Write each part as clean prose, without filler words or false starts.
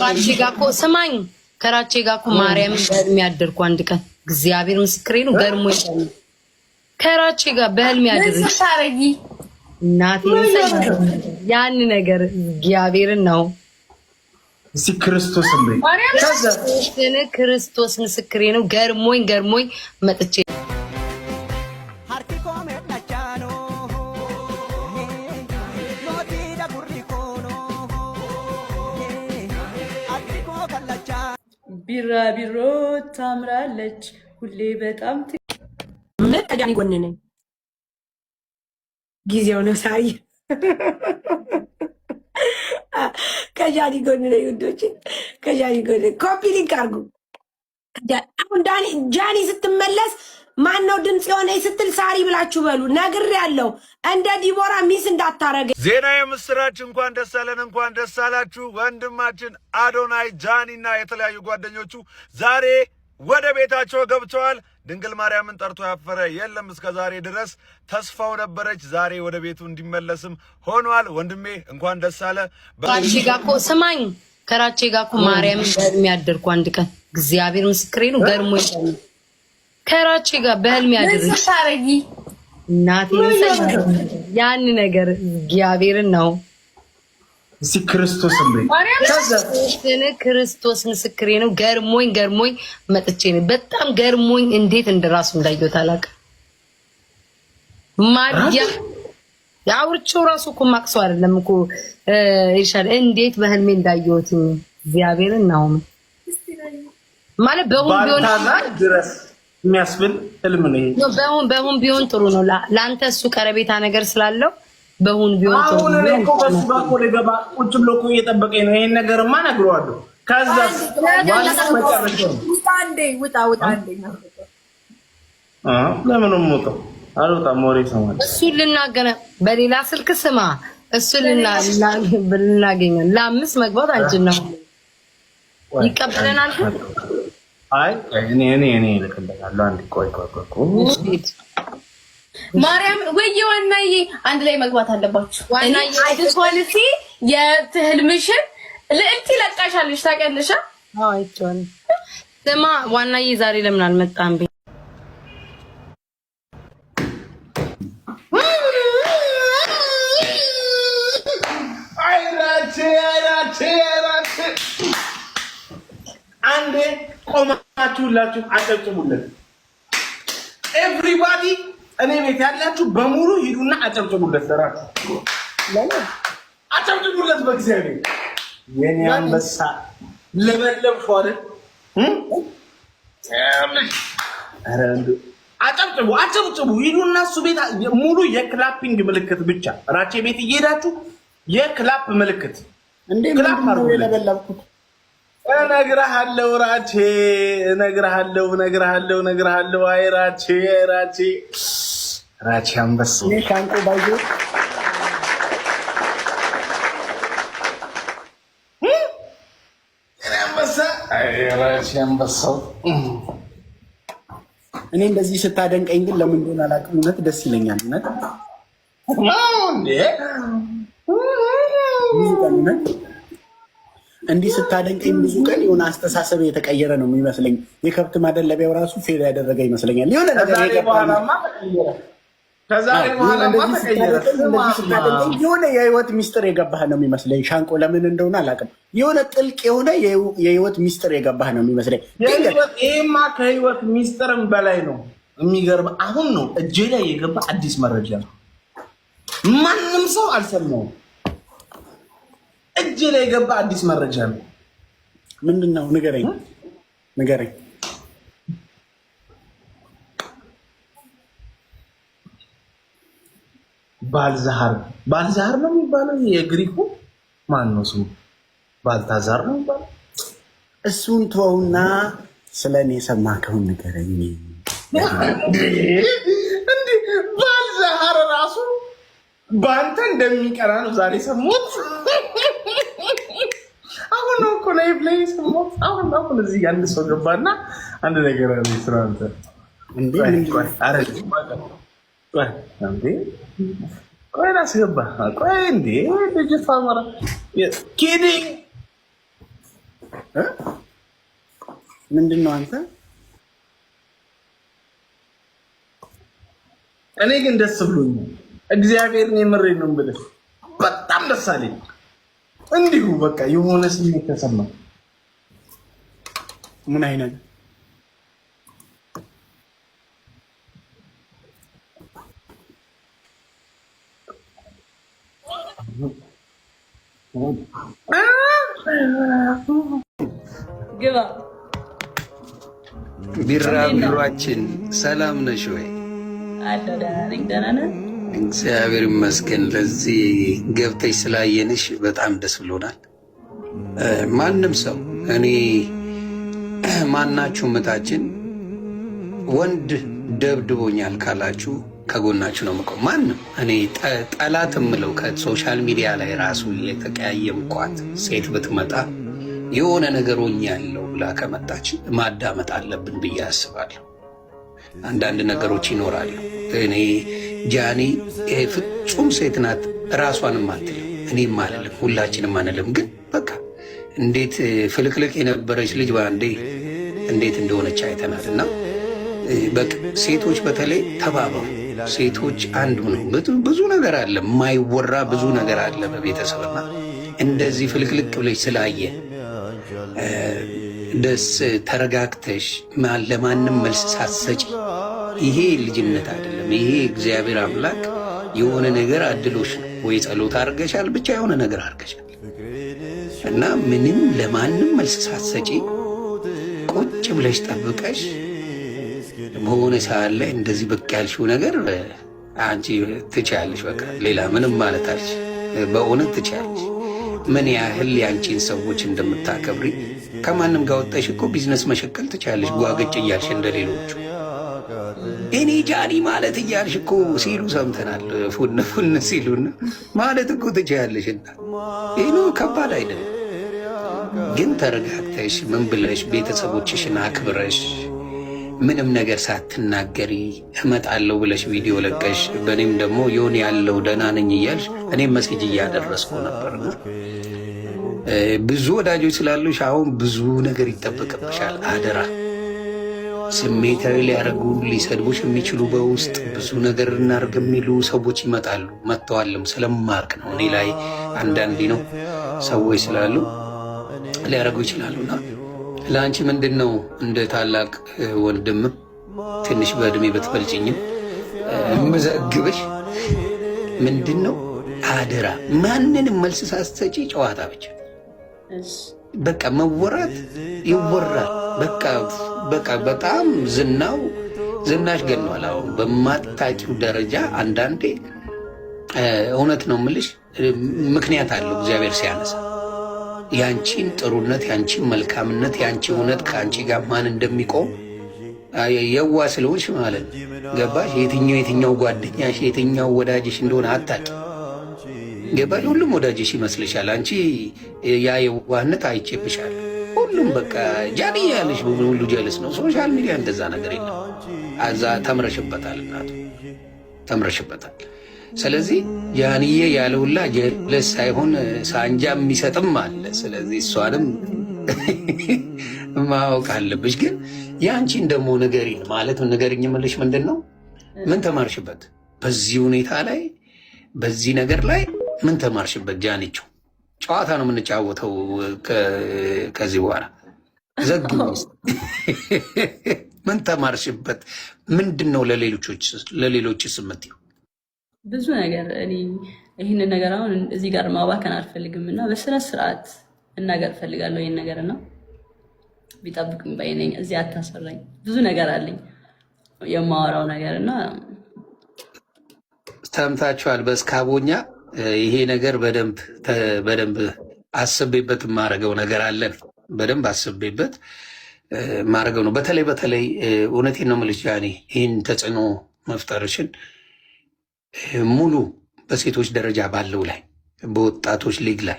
ከራቼ ጋር እኮ ስማኝ፣ ከራቼ ጋር እኮ ማርያም በህልሜ ያደርኩ አንድ ቀን እግዚአብሔር ምስክሬ ነው። ገርሞኝ ከራቼ ጋር በህልሜ ያደርኩ ታረጊ እናቴ ያን ነገር እግዚአብሔርን ነው። እሺ ክርስቶስ እንዴ ክርስቶስ ምስክሬ ነው። ገርሞኝ መጥቼ ቢራቢሮ ታምራለች ሁሌ በጣም ምን አዳኒ ጎን ነኝ ጊዜው ነው ሳይ ከጃኒ ጎን ነኝ ውዶች ከጃኒ ጎን ኮፒ ሊንክ አርጉ። አሁን ጃኒ ስትመለስ ማን ነው ድምጽ የሆነ ስትል ሳሪ ብላችሁ በሉ። ነግሬያለሁ እንደ ዲቦራ ሚስ እንዳታረገ። ዜና የምስራች እንኳን ደስ አለን፣ እንኳን ደስ አላችሁ። ወንድማችን አዶናይ ጃኒና የተለያዩ ጓደኞቹ ዛሬ ወደ ቤታቸው ገብተዋል። ድንግል ማርያምን ጠርቶ ያፈረ የለም እስከ ዛሬ ድረስ ተስፋው ነበረች። ዛሬ ወደ ቤቱ እንዲመለስም ሆኗል። ወንድሜ እንኳን ደስ አለ። ከራቼ ጋር እኮ ስማኝ፣ ከራቼ ጋር እኮ ማርያምን በህልሜ ያደርኩ አንድ ቀን እግዚአብሔር ምስክሬ ነው። ገርሞኝ ከራቼ ጋር በህልሜ ያደርኩ ታረጊ እናቴ ያን ነገር እግዚአብሔርን ነው። እሺ ክርስቶስ እንዴ ክርስቶስ ምስክሬ ነው። ገርሞኝ መጥቼ ነው። በጣም ገርሞኝ እንዴት እንደራሱ እንዳየሁት አላውቅም። ማርያ ያውርቸው ራሱ እኮ ማቅሶ አይደለም እኮ ይሻል እንዴት በህልሜ እንዳየሁት እግዚአብሔርን ነው ማለት በሁን ቢሆን ድረስ የሚያስብል ህልም ነው። በሁን ቢሆን ጥሩ ነው ለአንተ እሱ ቀረቤታ ነገር ስላለው በሁን ቢሆን ጥሩ ነው። አሁን እኔ እኮ በሱ ባቆ ለገባ ቁጭ ብሎ እኮ እየጠበቀኝ ነው። ይሄን ነገርማ ነግሯለሁ። ከዛ ውጣ ለምን ሞተው አልወጣም። ወሬ ሰማል እሱን ልናገረ በሌላ ስልክ ስማ እሱን ልናገኘው ለአምስት መግባት አንቺን ነው ይቀበለናል። አይ እኔ ልከለታለሁ። አንድ ቆይ ማርያም ወይ ዋናዬ አንድ ላይ መግባት አለባችሁ። ዋናዬ አይተስዋልቲ የህልምሽን ልዕልት ይለቃሻለሽ ታውቂያለሽ? አዎ አይቷል። ስማ ዋናዬ ዛሬ ለምን አልመጣም? አይራቼ አንዴ ቆማችሁላችሁ አጨብጭቡለት። ኤቭሪባዲ እኔ ቤት ያላችሁ በሙሉ ሂዱና አጨብጭቡለት። ለራችሁ ለምን አጨብጭቡለት? በእግዚአብሔር የኔ አንበሳ ለበለብሽ አይደል? አጨብጭቡ። ሂዱና እሱ ቤት ሙሉ የክላፒንግ ምልክት ብቻ ራቼ ቤት እየሄዳችሁ የክላፕ ምልክት እንዴ ክላፕ አርጉ። ለበለብኩት እነግርሃለሁ ራቼ እነግርሃለሁ። አይ ራቼ አንበሳ ሻንቆ ባይዞ ራቼ አንበሳው እኔ እንደዚህ ስታደንቀኝ ግን ለምን እንደሆነ አላውቅም። እውነት ደስ ይለኛል። እውነት እንዲህ ስታደንቀኝ ብዙ ቀን የሆነ አስተሳሰብ የተቀየረ ነው የሚመስለኝ። የከብት ማደለቢያው ራሱ ፌል ያደረገ ይመስለኛል። የሆነ ነገር የሆነ የህይወት ሚስጥር የገባህ ነው የሚመስለኝ። ሻንቆ ለምን እንደሆነ አላውቅም። የሆነ ጥልቅ የሆነ የህይወት ሚስጥር የገባህ ነው የሚመስለኝ። ይሄማ ከህይወት ሚስጥርም በላይ ነው። የሚገርም አሁን ነው እጄ ላይ የገባ አዲስ መረጃ ነው። ማንም ሰው አልሰማውም። እጄ ላይ የገባ አዲስ መረጃ ነው። ምንድን ነው? ንገረኝ። ባልዛር ነው የሚባለው። የግሪኩ ማን ነው ስሙ? ባልታዛር ነው የሚባለው። እሱን ተወውና ስለኔ የሰማከውን ንገረኝ። እንዴ ባልዛር ራሱ በአንተ እንደሚቀራ ነው ዛሬ ሰሞት። አሁን ነው እኮ ላይ ፕሌይ ሰሞት። አሁን እዚህ አንድ ሰው ገባና አንድ ነገር አለ ስራንተ እንዴ ቆይ ላስገባ። ቆይ እንዴ ልጅቷ ማራ ኪዲንግ ምንድን ነው አንተ? እኔ ግን ደስ ብሎኛል። እግዚአብሔርን የምሬን ነው የምልህ፣ በጣም ደስ አለኝ። እንዲሁ በቃ የሆነ ስሜት ተሰማ። ምን አይነት ግባ ቢራቢሯችን ሰላም ነሽ ወይ? ደህና ነህ? እግዚአብሔር ይመስገን። ለዚህ ገብተሽ ስላየንሽ በጣም ደስ ብሎናል። ማንም ሰው እኔ ማናችሁ ምታችን ወንድ ደብድቦኛል ካላችሁ ከጎናችሁ ነው የምቆም። ማንም እኔ ጠላት የምለው ከሶሻል ሚዲያ ላይ ራሱ የተቀያየምኳት ሴት ብትመጣ የሆነ ነገር ሆኛለሁ ብላ ከመጣች ማዳመጥ አለብን ብዬ አስባለሁ። አንዳንድ ነገሮች ይኖራሉ። እኔ ጃኒ ፍጹም ሴት ናት ራሷንም አትልም፣ እኔም አልልም፣ ሁላችንም አንልም። ግን በቃ እንዴት ፍልቅልቅ የነበረች ልጅ በአንዴ እንዴት እንደሆነች አይተናል። እና በቃ ሴቶች በተለይ ተባበሩ። ሴቶች አንዱ ነው። ብዙ ነገር አለ፣ የማይወራ ብዙ ነገር አለ በቤተሰብና እንደዚህ ፍልቅልቅ ብለሽ ስላየ ደስ ተረጋግተሽ ለማንም መልስ ሳትሰጪ፣ ይሄ ልጅነት አይደለም። ይሄ እግዚአብሔር አምላክ የሆነ ነገር አድሎሽ ነው። ወይ ጸሎት አድርገሻል፣ ብቻ የሆነ ነገር አድርገሻል እና ምንም ለማንም መልስ ሳትሰጪ ቁጭ ብለሽ ጠብቀሽ በሆነ ሰዓት ላይ እንደዚህ ብቅ ያልሽው ነገር አንቺ ትችያለሽ። በቃ ሌላ ምንም ማለት አልሽ። በእውነት ትችያለሽ። ምን ያህል የአንቺን ሰዎች እንደምታከብሪ ከማንም ጋር ወጣሽ እኮ ቢዝነስ መሸቀል ትችያለሽ። ጓገጭ እያልሽ እንደሌሎቹ እኔ ጃኒ ማለት እያልሽ እኮ ሲሉ ሰምተናል። ፉን ፉን ሲሉና ማለት እኮ ትችያለሽና ይሄ ከባድ አይደለም። ግን ተረጋግተሽ ምን ብለሽ ቤተሰቦችሽን አክብረሽ ምንም ነገር ሳትናገሪ እመጣለሁ ብለሽ ቪዲዮ ለቀሽ በእኔም ደግሞ የሆነ ያለው ደህና ነኝ እያልሽ እኔም መሴጅ እያደረስኩ ነበርና ብዙ ወዳጆች ስላሉሽ አሁን ብዙ ነገር ይጠበቅብሻል። አደራ ስሜታዊ ሊያደርጉ ሊሰድቡሽ የሚችሉ በውስጥ ብዙ ነገር እናርግ የሚሉ ሰዎች ይመጣሉ። መጥተዋልም ስለማርክ ነው። እኔ ላይ አንዳንዴ ነው ሰዎች ስላሉ ሊያደርጉ ይችላሉና ለአንቺ ምንድን ነው እንደ ታላቅ ወንድም ትንሽ በእድሜ ብትበልጭኝም የምዘግብሽ ምንድን ነው፣ አደራ ማንንም መልስ ሳትሰጪ ጨዋታ ብቻ። በቃ መወራት ይወራል። በቃ በጣም ዝናሽ ገኗል። አሁን በማታውቂው ደረጃ አንዳንዴ እውነት ነው የምልሽ ምክንያት አለው እግዚአብሔር ሲያነሳ ያንቺን ጥሩነት፣ ያንቺን መልካምነት፣ ያንቺ እውነት ከአንቺ ጋር ማን እንደሚቆም የዋ ስለሆንሽ ማለት ገባሽ? የትኛው ጓደኛሽ የትኛው ወዳጅሽ እንደሆነ አታውቂ። ገባሽ? ሁሉም ወዳጅሽ ይመስልሻል። አንቺ ያ የዋህነት አይቼብሻል። ሁሉም በቃ ጃኒ ያለሽ ሁሉ ጀልስ ነው። ሶሻል ሚዲያ እንደዛ ነገር የለም። አዛ ተምረሽበታል፣ እናቱ ተምረሽበታል። ስለዚህ ጃንዬ ያለውላ ጀለስ ሳይሆን ሳንጃ የሚሰጥም አለ። ስለዚህ እሷንም ማወቅ አለብሽ። ግን የአንቺን ደግሞ ንገሪን ማለት ንገሪኝ የምልሽ ምንድን ነው፣ ምን ተማርሽበት በዚህ ሁኔታ ላይ በዚህ ነገር ላይ ምን ተማርሽበት? ጃኒቹ ጨዋታ ነው የምንጫወተው ከዚህ በኋላ ዘግኝ። ምን ተማርሽበት? ምንድን ነው ለሌሎች ስምት ብዙ ነገር እኔ ይህንን ነገር አሁን እዚህ ጋር ማባከን አልፈልግም እና በስነ ስርዓት እናገር ፈልጋለሁ። ይህን ነገር እና ቢጠብቅም ባይነኝ እዚህ አታሰራኝ። ብዙ ነገር አለኝ የማወራው ነገር እና ሰምታችኋል። በስካቦኛ ይሄ ነገር በደንብ አስቤበት የማደርገው ነገር አለን። በደንብ አስቤበት የማደርገው ነው። በተለይ እውነቴን ነው የምልሽ ጃኒ፣ ይህን ተጽዕኖ መፍጠርሽን ሙሉ በሴቶች ደረጃ ባለው ላይ በወጣቶች ሊግ ላይ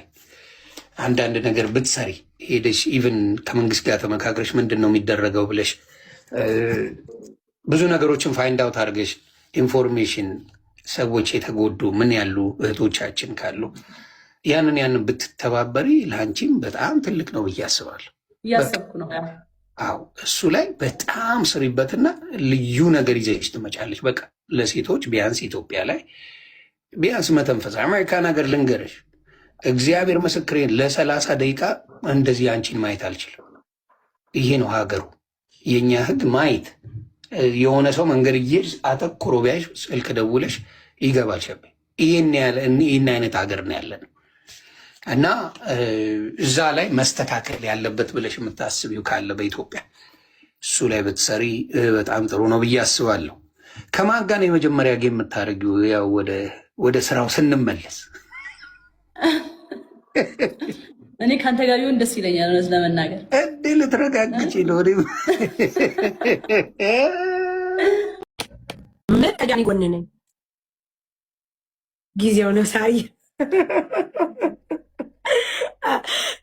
አንዳንድ ነገር ብትሰሪ ሄደሽ ኢቨን ከመንግስት ጋር ተመካክረሽ ምንድን ነው የሚደረገው ብለሽ ብዙ ነገሮችን ፋይንድ አውት አድርገሽ ኢንፎርሜሽን ሰዎች የተጎዱ ምን ያሉ እህቶቻችን ካሉ ያንን ብትተባበሪ ለአንቺም በጣም ትልቅ ነው ብዬ አስባለሁ። እያሰብኩ ነው። አዎ እሱ ላይ በጣም ስሪበትና ልዩ ነገር ይዘሽ ትመጫለሽ። በቃ ለሴቶች ቢያንስ ኢትዮጵያ ላይ ቢያንስ መተንፈስ። አሜሪካን ሀገር ልንገርሽ፣ እግዚአብሔር ምስክሬን ለ30 ደቂቃ እንደዚህ አንቺን ማየት አልችልም። ይሄ ነው ሀገሩ። የኛ ህግ ማየት የሆነ ሰው መንገድ እየሄድሽ አተኩሮ ቢያይሽ ስልክ ደውለሽ ይገባል። ሸቤ ይህን አይነት ሀገር ነው ያለን እና እዛ ላይ መስተካከል ያለበት ብለሽ የምታስቢው ካለ በኢትዮጵያ እሱ ላይ ብትሰሪ በጣም ጥሩ ነው ብዬ አስባለሁ። ከማን ጋር ነው የመጀመሪያ ጌም የምታደርጊው? ያው ወደ ስራው ስንመለስ እኔ ከአንተ ጋር ቢሆን ደስ ይለኛል። እውነት ለመናገር እንዴ ልትረጋግጪ ነው? ምን ከጃኒ ጎን ነኝ። ጊዜው ነው ሳይ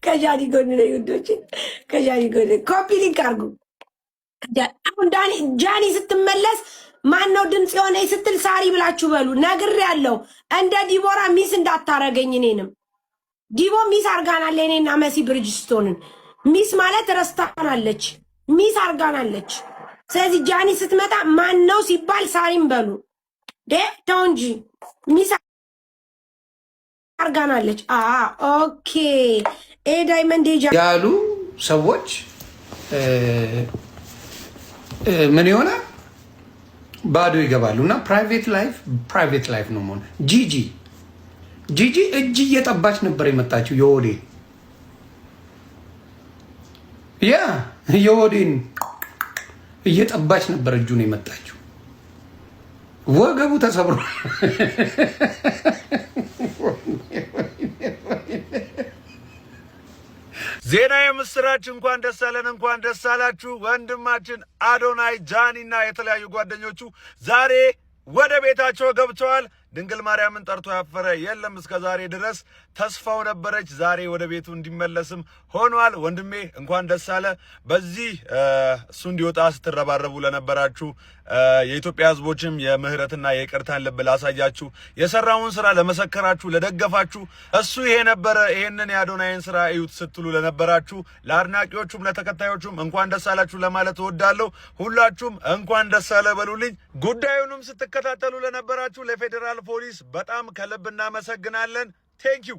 ከጃኒ ጎን ነኝ ውዶች፣ ከጃኒ ጎን ኮፒ ሊንክ አድርጉ። አሁን ጃኒ ስትመለስ ማን ነው ድምፅ የሆነ ስትል ሳሪ ብላችሁ በሉ። ነግሬያለሁ። እንደ ዲቦራ ሚስ እንዳታረገኝ። እኔንም ዲቦ ሚስ አርጋናለ። እኔና መሲ ብሪጅስቶንን ሚስ ማለት ረስታናለች፣ ሚስ አርጋናለች። ስለዚህ ጃኒ ስትመጣ ማን ነው ሲባል ሳሪም በሉ። ተው እንጂ ሚስ አርጋናለች። ኦኬ ዳይመንድ ያሉ ሰዎች ምን ይሆናል ባዶ ይገባሉ። እና ፕራይቬት ላይፍ ነው መሆን። ጂጂ እጅ እየጠባች ነበር የመጣችው። የወዴን እየጠባች ነበር እጁን የመጣችው። ወገቡ ተሰብሯል። ዜና የምስራች! እንኳን ደስ አለን፣ እንኳን ደስ አላችሁ። ወንድማችን አዶናይ ጃኒና የተለያዩ ጓደኞቹ ዛሬ ወደ ቤታቸው ገብተዋል። ድንግል ማርያምን ጠርቶ ያፈረ የለም እስከ ዛሬ ድረስ። ተስፋው ነበረች ዛሬ ወደ ቤቱ እንዲመለስም ሆኗል። ወንድሜ እንኳን ደስ አለ። በዚህ እሱ እንዲወጣ ስትረባረቡ ለነበራችሁ የኢትዮጵያ ሕዝቦችም የምህረትና የይቅርታን ልብ ላሳያችሁ፣ የሰራውን ስራ ለመሰከራችሁ፣ ለደገፋችሁ፣ እሱ ይሄ ነበረ ይሄንን የአዶናይን ስራ እዩት ስትሉ ለነበራችሁ፣ ለአድናቂዎቹም ለተከታዮቹም እንኳን ደስ አላችሁ ለማለት እወዳለሁ። ሁላችሁም እንኳን ደስ አለ በሉልኝ። ጉዳዩንም ስትከታተሉ ለነበራችሁ ለፌዴራል ፖሊስ በጣም ከልብ እናመሰግናለን። ቴንኪው